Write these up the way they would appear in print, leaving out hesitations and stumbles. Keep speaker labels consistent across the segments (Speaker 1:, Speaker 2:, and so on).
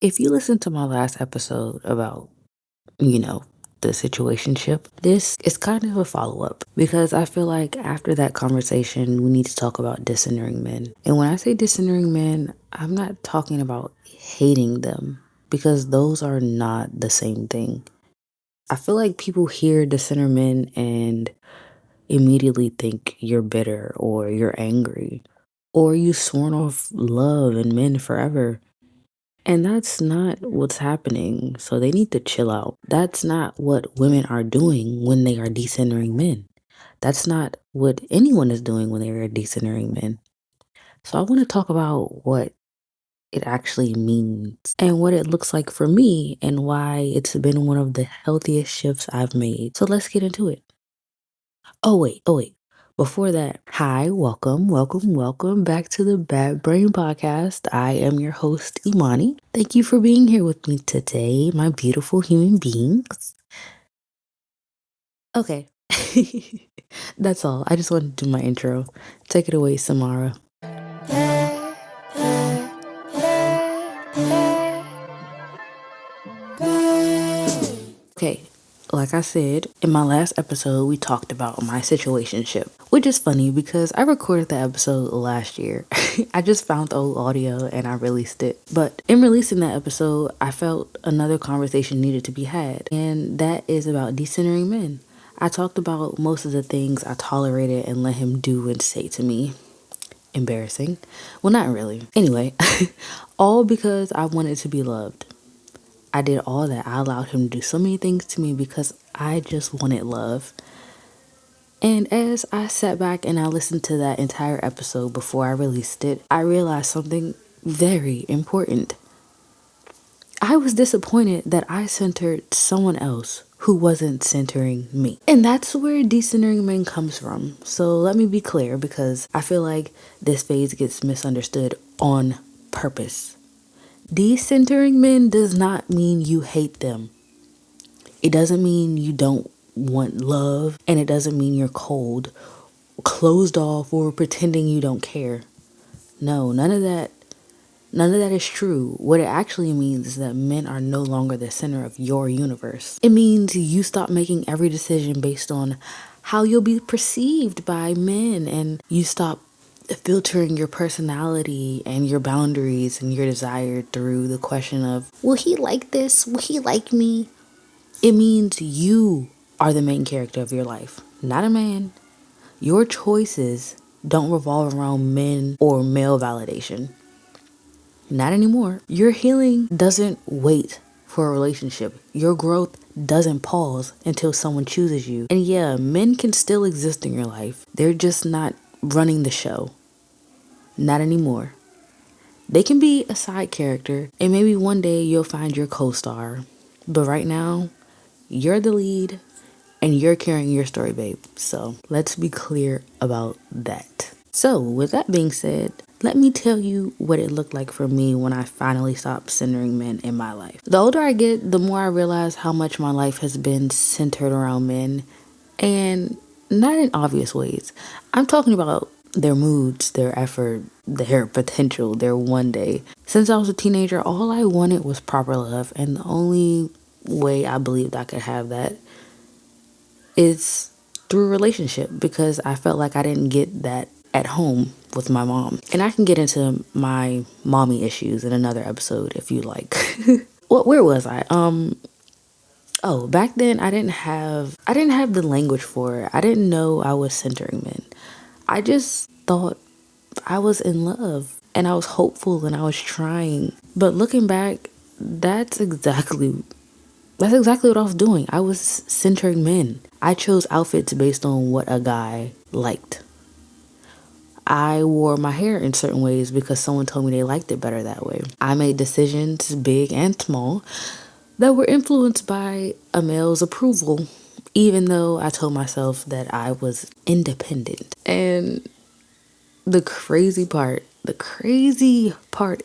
Speaker 1: If you listen to my last episode about, you know, the situationship, this is kind of a follow up because I feel like after that conversation, we need to talk about decentering men. And when I say decentering men, I'm not talking about hating them because those are not the same thing. I feel like people hear dissenter men and immediately think you're bitter or you're angry or you sworn off love and men forever. And that's not what's happening. So they need to chill out. That's not what women are doing when they are decentering men. That's not what anyone is doing when they are decentering men. So I want to talk about what it actually means and what it looks like for me and why it's been one of the healthiest shifts I've made. So let's get into it. Oh wait. Before that, hi, welcome back to the Bad Brain Podcast. I am your host, Imani. Thank you for being here with me today, my beautiful human beings. Okay, that's all. I just wanted to do my intro. Take it away, Samara. Okay, like I said, in my last episode, we talked about my situationship, which is funny because I recorded the episode last year. I just found the old audio and I released it. But in releasing that episode, I felt another conversation needed to be had, and that is about decentering men. I talked about most of the things I tolerated and let him do and say to me. Embarrassing. Well, not really. Anyway, all because I wanted to be loved. I did all that. I allowed him to do so many things to me because I just wanted love. And as I sat back and I listened to that entire episode before I released it, I realized something very important. I was disappointed that I centered someone else who wasn't centering me. And that's where decentering men comes from. So let me be clear because I feel like this phase gets misunderstood on purpose. Decentering men does not mean you hate them. It doesn't mean you don't want love, and it doesn't mean you're cold, closed off, or pretending you don't care. No, none of that. None of that is true. What it actually means is that men are no longer the center of your universe. It means you stop making every decision based on how you'll be perceived by men, and you stop filtering your personality and your boundaries and your desire through the question of, will he like this? Will he like me? It means you are the main character of your life, not a man. Your choices don't revolve around men or male validation. Not anymore. Your healing doesn't wait for a relationship. Your growth doesn't pause until someone chooses you. And yeah, men can still exist in your life. They're just not running the show. Not anymore. They can be a side character, and maybe one day you'll find your co star. But right now, you're the lead and you're carrying your story, babe. So let's be clear about that. So, with that being said, let me tell you what it looked like for me when I finally stopped centering men in my life. The older I get, the more I realize how much my life has been centered around men, and not in obvious ways. I'm talking about their moods, their effort, their potential, their one day. Since I was a teenager, all I wanted was proper love, and the only way I believed I could have that is through a relationship because I felt like I didn't get that at home with my mom. And I can get into my mommy issues in another episode if you like. Where was I? Oh, back then I didn't have the language for it. I didn't know I was centering men. I just thought I was in love and I was hopeful and I was trying. But looking back, that's exactly what I was doing. I was centering men. I chose outfits based on what a guy liked. I wore my hair in certain ways because someone told me they liked it better that way. I made decisions, big and small, that were influenced by a male's approval, even though I told myself that I was independent. And the crazy part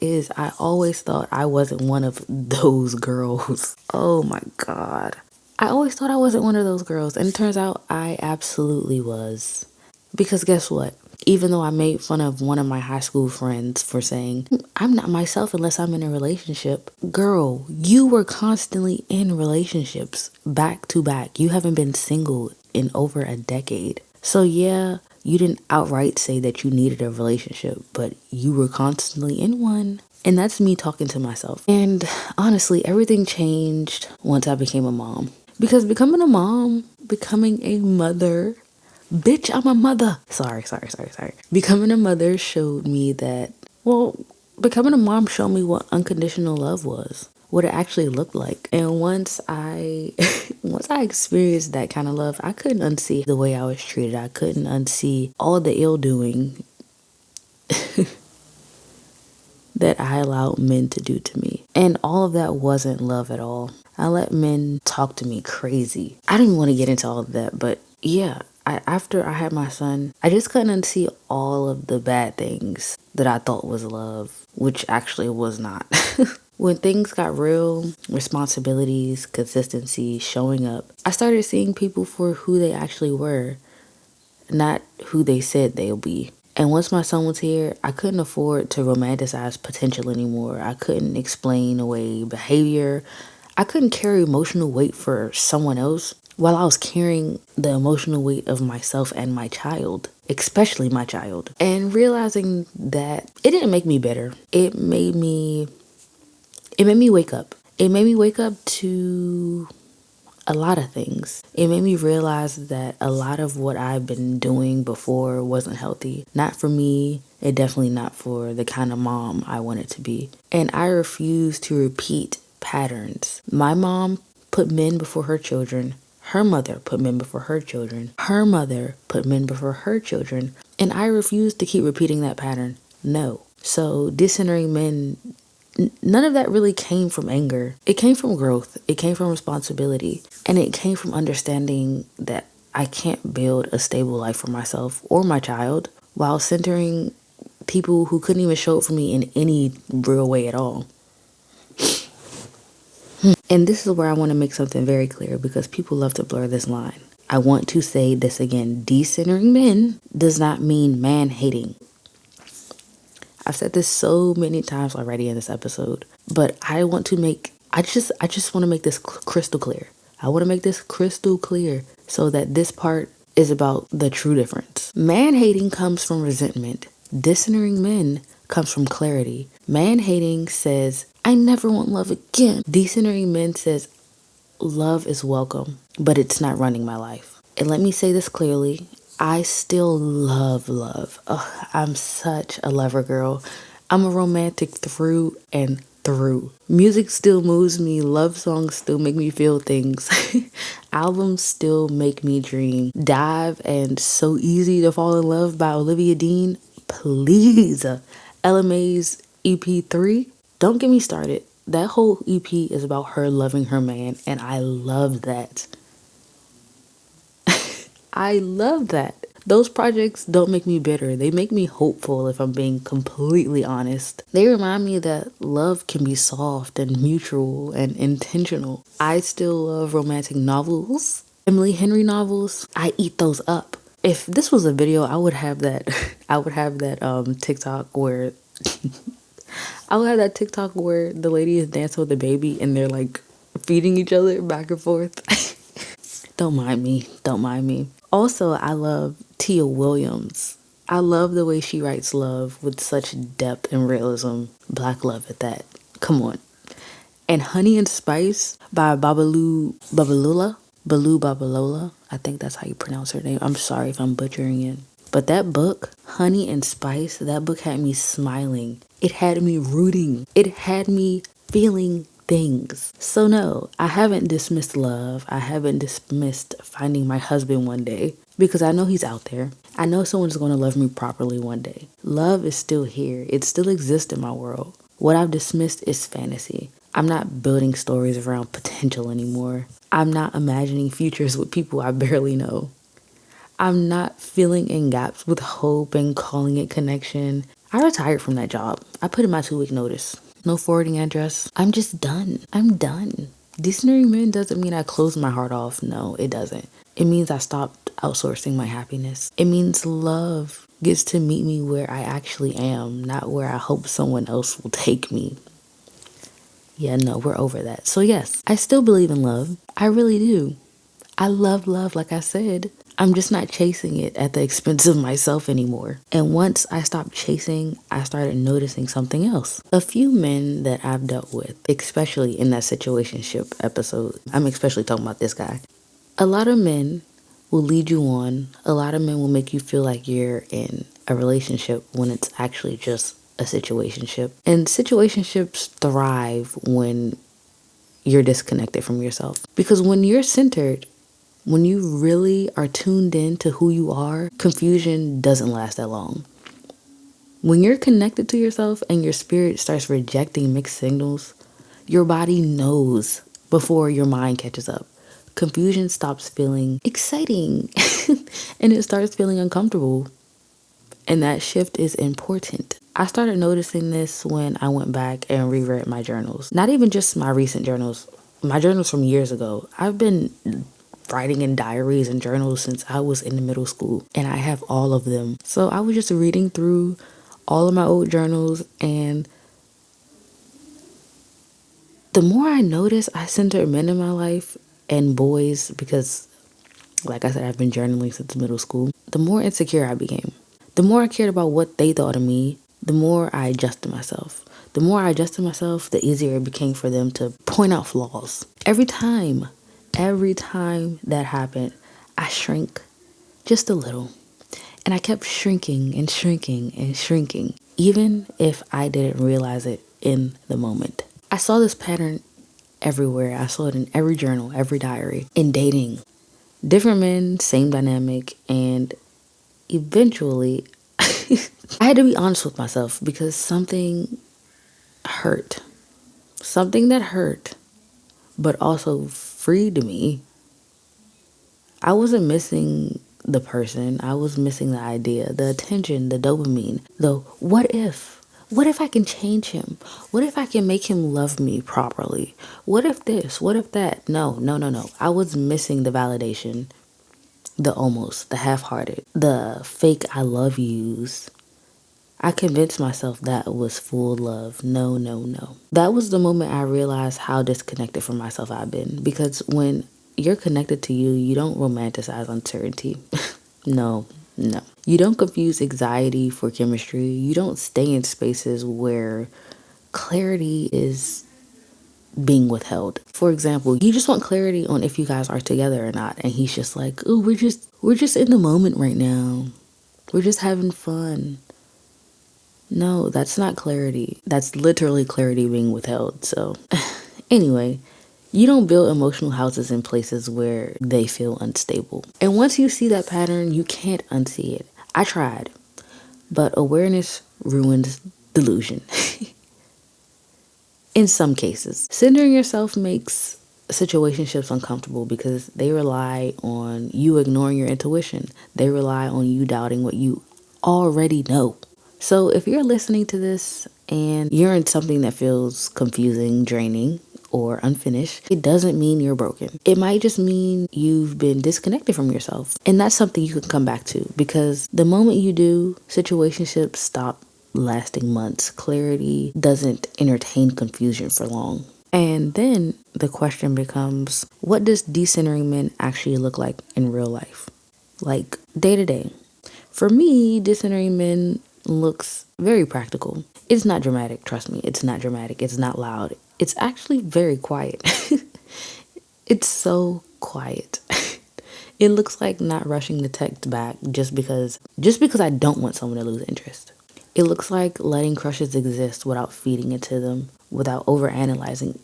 Speaker 1: is I always thought I wasn't one of those girls. Oh my God. I always thought I wasn't one of those girls, and it turns out I absolutely was. Because guess what? Even though I made fun of one of my high school friends for saying, I'm not myself unless I'm in a relationship. Girl, you were constantly in relationships back to back. You haven't been single in over a decade. So yeah, you didn't outright say that you needed a relationship, but you were constantly in one. And that's me talking to myself. And honestly, everything changed once I became a mom. Because becoming a mom, becoming a mother, bitch, I'm a mother. Sorry. Becoming a mother showed me that, well, becoming a mom showed me what unconditional love was, what it actually looked like. And once I once I experienced that kind of love, I couldn't unsee the way I was treated. I couldn't unsee all the ill doing that I allowed men to do to me. And all of that wasn't love at all. I let men talk to me crazy. I don't even want to get into all of that, but yeah, after I had my son, I just couldn't unsee all of the bad things that I thought was love, which actually was not. When things got real, responsibilities, consistency, showing up, I started seeing people for who they actually were, not who they said they'll be. And once my son was here, I couldn't afford to romanticize potential anymore. I couldn't explain away behavior. I couldn't carry emotional weight for someone else while I was carrying the emotional weight of myself and my child, especially my child. And realizing that it didn't make me better. It made me wake up. It made me wake up to a lot of things. It made me realize that a lot of what I've been doing before wasn't healthy. Not for me, and definitely not for the kind of mom I wanted to be. And I refuse to repeat patterns. My mom put men before her children. Her mother put men before her children. Her mother put men before her children. And I refuse to keep repeating that pattern. No. So decentering men, none of that really came from anger. It came from growth. It came from responsibility. And it came from understanding that I can't build a stable life for myself or my child while centering people who couldn't even show up for me in any real way at all. And this is where I want to make something very clear because people love to blur this line. I want to say this again. Decentering men does not mean man hating. I've said this so many times already in this episode, but I just want to make this crystal clear. I want to make this crystal clear so that this part is about the true difference. Man hating comes from resentment. Decentering men comes from clarity. Man hating says, I never want love again. Decentering men says, love is welcome, but it's not running my life. And let me say this clearly. I still love love. Ugh, I'm such a lover girl. I'm a romantic through and through. Music still moves me. Love songs still make me feel things. Albums still make me dream. Dive and So Easy to Fall in Love by Olivia Dean. Please. LMA's EP3. Don't get me started. That whole EP is about her loving her man, and I love that. I love that. Those projects don't make me bitter. They make me hopeful if I'm being completely honest. They remind me that love can be soft and mutual and intentional. I still love romantic novels. Emily Henry novels, I eat those up. If this was a video, I would have that TikTok where I would have that TikTok where the lady is dancing with the baby and they're like feeding each other back and forth. Don't mind me. Don't mind me. Also, I love Tia Williams. I love the way she writes love with such depth and realism. Black love at that. Come on. And Honey and Spice by Balu Babalola. I think that's how you pronounce her name. I'm sorry if I'm butchering it. But that book, Honey and Spice, that book had me smiling. It had me rooting. It had me feeling things. So no, I haven't dismissed love. I haven't dismissed finding my husband one day because I know he's out there. I know someone's going to love me properly one day. Love is still here. It still exists in my world. What I've dismissed is fantasy. I'm not building stories around potential anymore. I'm not imagining futures with people I barely know. I'm not filling in gaps with hope and calling it connection. I retired from that job. I put in my 2-week notice. No forwarding address. I'm just done. I'm done. Decentering men doesn't mean I closed my heart off. No, it doesn't. It means I stopped outsourcing my happiness. It means love gets to meet me where I actually am, not where I hope someone else will take me. Yeah, no, we're over that. So, yes, I still believe in love. I really do. I love love, like I said. I'm just not chasing it at the expense of myself anymore. And once I stopped chasing, I started noticing something else. A few men that I've dealt with, especially in that situationship episode, I'm especially talking about this guy. A lot of men will lead you on. A lot of men will make you feel like you're in a relationship when it's actually just a situationship. And situationships thrive when you're disconnected from yourself. Because when you're centered, when you really are tuned in to who you are, confusion doesn't last that long. When you're connected to yourself and your spirit starts rejecting mixed signals, your body knows before your mind catches up. Confusion stops feeling exciting and it starts feeling uncomfortable. And that shift is important. I started noticing this when I went back and reread my journals. Not even just my recent journals, my journals from years ago. I've been writing in diaries and journals since I was in the middle school, and I have all of them. So I was just reading through all of my old journals, and the more I noticed I centered men in my life and boys, because like I said, I've been journaling since middle school, the more insecure I became. The more I cared about what they thought of me, the more I adjusted myself. The more I adjusted myself, the easier it became for them to point out flaws. Every time that happened, I shrank just a little. And I kept shrinking and shrinking and shrinking, even if I didn't realize it in the moment. I saw this pattern everywhere. I saw it in every journal, every diary, in dating. Different men, same dynamic, and eventually I had to be honest with myself because something hurt. Something that hurt, but also freed me. I wasn't missing the person. I was missing the idea, the attention, the dopamine. The what if? What if I can change him? What if I can make him love me properly? What if this? What if that? No, no, no, no. I was missing the validation, the almost, the half hearted, the fake I love yous. I convinced myself that was full love. No, no, no. That was the moment I realized how disconnected from myself I've been. Because when you're connected to you, you don't romanticize uncertainty. No, no. You don't confuse anxiety for chemistry. You don't stay in spaces where clarity is being withheld. For example, you just want clarity on if you guys are together or not. And he's just like, oh, we're just in the moment right now. We're just having fun. No, that's not clarity. That's literally clarity being withheld. So, anyway, you don't build emotional houses in places where they feel unstable. And once you see that pattern, you can't unsee it. I tried, but awareness ruins delusion. In some cases, centering yourself makes situationships uncomfortable because they rely on you ignoring your intuition. They rely on you doubting what you already know. So if you're listening to this and you're in something that feels confusing, draining, or unfinished, it doesn't mean you're broken. It might just mean you've been disconnected from yourself. And that's something you can come back to because the moment you do, situationships stop lasting months. Clarity doesn't entertain confusion for long. And then the question becomes, what does decentering men actually look like in real life? Like day to day. For me, decentering men looks very practical. It's not dramatic, trust me. It's not dramatic. It's not loud. It's actually very quiet. It's so quiet. It looks like not rushing the text back just because I don't want someone to lose interest. It looks like letting crushes exist without feeding into them, without overanalyzing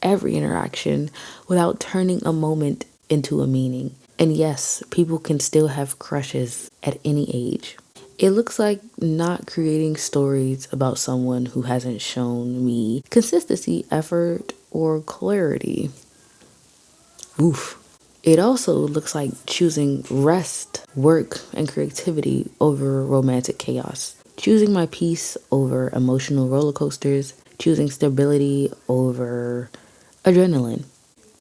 Speaker 1: every interaction, without turning a moment into a meaning. And yes, people can still have crushes at any age. It looks like not creating stories about someone who hasn't shown me consistency, effort, or clarity. Oof. It also looks like choosing rest, work, and creativity over romantic chaos. Choosing my peace over emotional roller coasters. Choosing stability over adrenaline.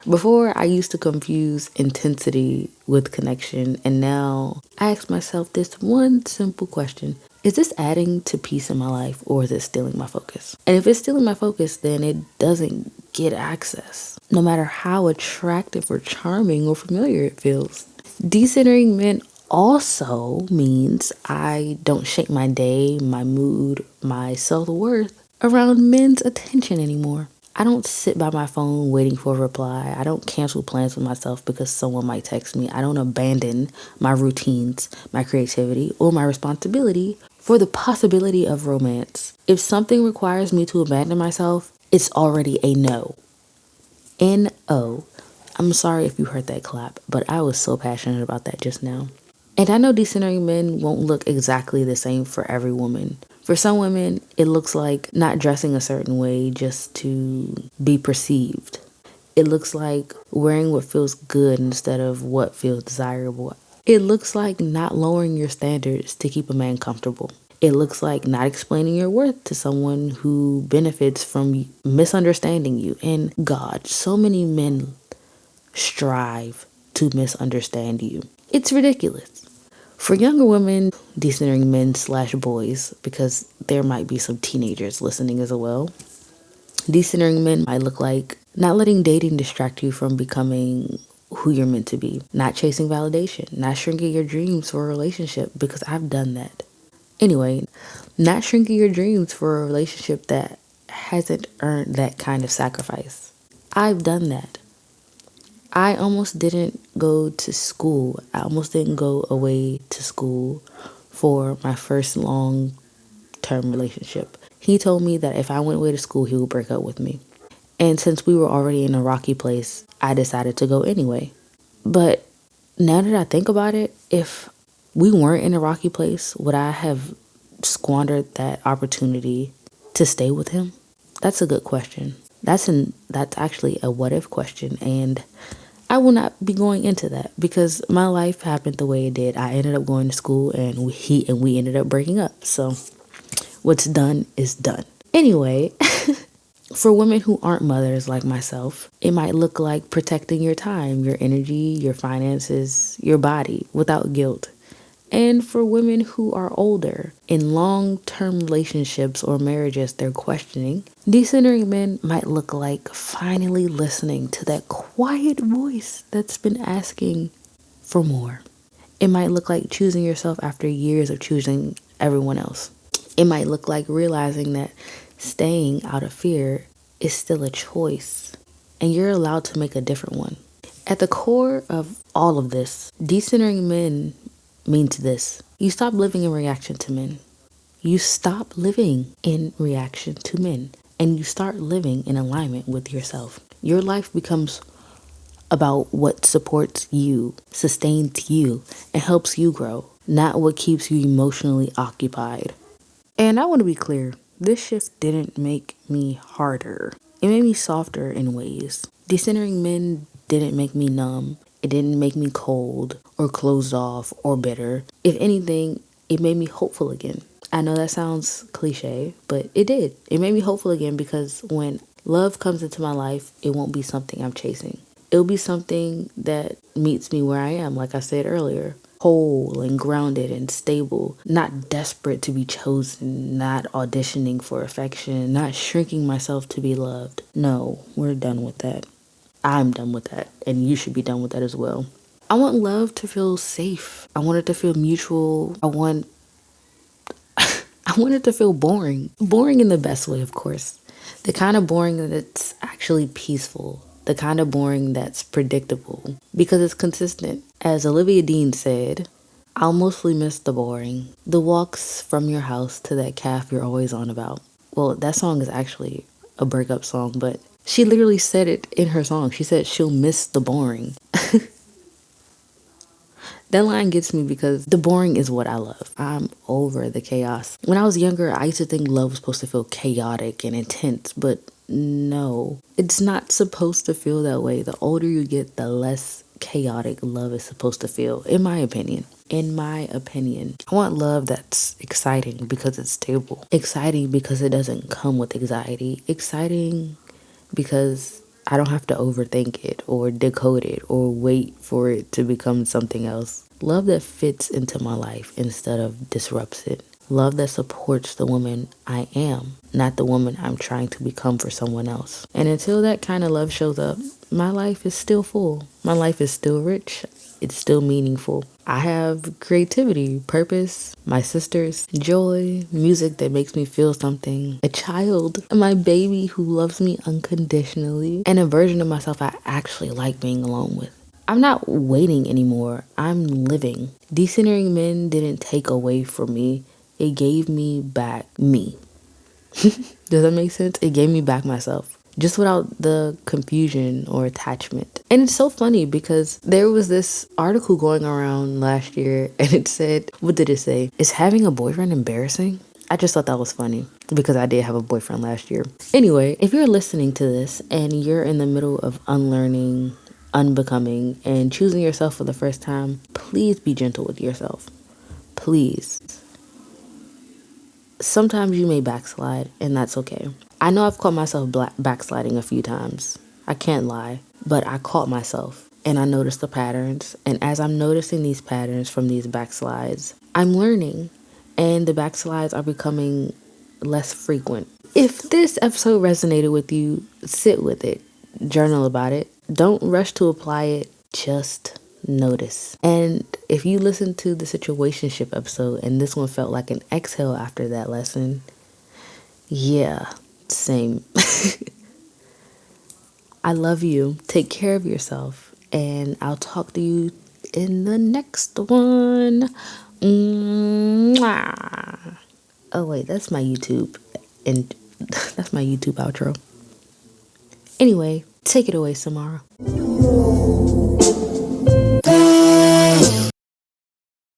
Speaker 1: Before, I used to confuse intensity with connection, and now I ask myself this one simple question. Is this adding to peace in my life, or is it stealing my focus? And if it's stealing my focus, then it doesn't get access, no matter how attractive or charming or familiar it feels. Decentering men also means I don't shape my day, my mood, my self worth around men's attention anymore. I don't sit by my phone waiting for a reply. I don't cancel plans with myself because someone might text me. I don't abandon my routines, my creativity, or my responsibility for the possibility of romance. If something requires me to abandon myself, it's already a no. N-O. I'm sorry if you heard that clap, but I was so passionate about that just now. And I know decentering men won't look exactly the same for every woman. For some women, it looks like not dressing a certain way just to be perceived. It looks like wearing what feels good instead of what feels desirable. It looks like not lowering your standards to keep a man comfortable. It looks like not explaining your worth to someone who benefits from misunderstanding you. And God, so many men strive to misunderstand you. It's ridiculous. For younger women, decentering men slash boys, because there might be some teenagers listening as well, decentering men might look like not letting dating distract you from becoming who you're meant to be, not chasing validation, not shrinking your dreams for a relationship, because I've done that. Anyway, not shrinking your dreams for a relationship that hasn't earned that kind of sacrifice. I've done that. I almost didn't go to school. I almost didn't go away to school for my first long term relationship. He told me that if I went away to school, he would break up with me. And since we were already in a rocky place, I decided to go anyway. But now that I think about it, if we weren't in a rocky place, would I have squandered that opportunity to stay with him? That's a good question. That's actually a what if question, and I will not be going into that because my life happened the way it did. I ended up going to school, and we ended up breaking up. So what's done is done. Anyway, for women who aren't mothers like myself, it might look like protecting your time, your energy, your finances, your body without guilt. And for women who are older, in long term relationships or marriages they're questioning, decentering men might look like finally listening to that quiet voice that's been asking for more. It might look like choosing yourself after years of choosing everyone else. It might look like realizing that staying out of fear is still a choice, and you're allowed to make a different one. At the core of all of this, decentering men means this. You stop living in reaction to men. You stop living in reaction to men, and you start living in alignment with yourself. Your life becomes about what supports you, sustains you, and helps you grow, not what keeps you emotionally occupied. And I want to be clear, this shift didn't make me harder. It made me softer in ways. Decentering men didn't make me numb. It didn't make me cold or closed off or bitter. If anything, it made me hopeful again. I know that sounds cliche, but it did. It made me hopeful again because when love comes into my life, it won't be something I'm chasing. It'll be something that meets me where I am, like I said earlier. Whole and grounded and stable, not desperate to be chosen, not auditioning for affection, not shrinking myself to be loved. No, we're done with that. I'm done with that, and you should be done with that as well. I want love to feel safe. I want it to feel mutual. I want it to feel boring. Boring in the best way, of course. The kind of boring that's actually peaceful. The kind of boring that's predictable. Because it's consistent. As Olivia Dean said, I'll mostly miss the boring. The walks from your house to that calf you're always on about. Well, that song is actually a breakup song, but she literally said it in her song. She said she'll miss the boring. That line gets me because the boring is what I love. I'm over the chaos. When I was younger, I used to think love was supposed to feel chaotic and intense, but no, it's not supposed to feel that way. The older you get, the less chaotic love is supposed to feel, in my opinion. In my opinion, I want love that's exciting because it's stable, exciting because it doesn't come with anxiety, exciting because I don't have to overthink it or decode it or wait for it to become something else. Love that fits into my life instead of disrupts it. Love that supports the woman I am, not the woman I'm trying to become for someone else. And until that kind of love shows up, my life is still full. My life is still rich. It's still meaningful. I have creativity, purpose, my sisters, joy, music that makes me feel something, a child, my baby who loves me unconditionally, and a version of myself I actually like being alone with. I'm not waiting anymore. I'm living. Decentering men didn't take away from me. It gave me back me. Does that make sense? It gave me back myself. Just without the confusion or attachment. And it's so funny because there was this article going around last year and it said, what did it say? Is having a boyfriend embarrassing? I just thought that was funny because I did have a boyfriend last year. Anyway, if you're listening to this and you're in the middle of unlearning, unbecoming, and choosing yourself for the first time, please be gentle with yourself. Please. Sometimes you may backslide, and that's okay. I know I've caught myself backsliding a few times. I can't lie, but I caught myself and I noticed the patterns. And as I'm noticing these patterns from these backslides, I'm learning, and the backslides are becoming less frequent. If this episode resonated with you, sit with it, journal about it. Don't rush to apply it, just notice. And if you listen to the situationship episode and this one felt like an exhale after that lesson, yeah, same. I love you. Take care of yourself. And I'll talk to you in the next one. Mwah. Oh, wait, that's my YouTube. And that's my YouTube outro. Anyway, take it away, Samara.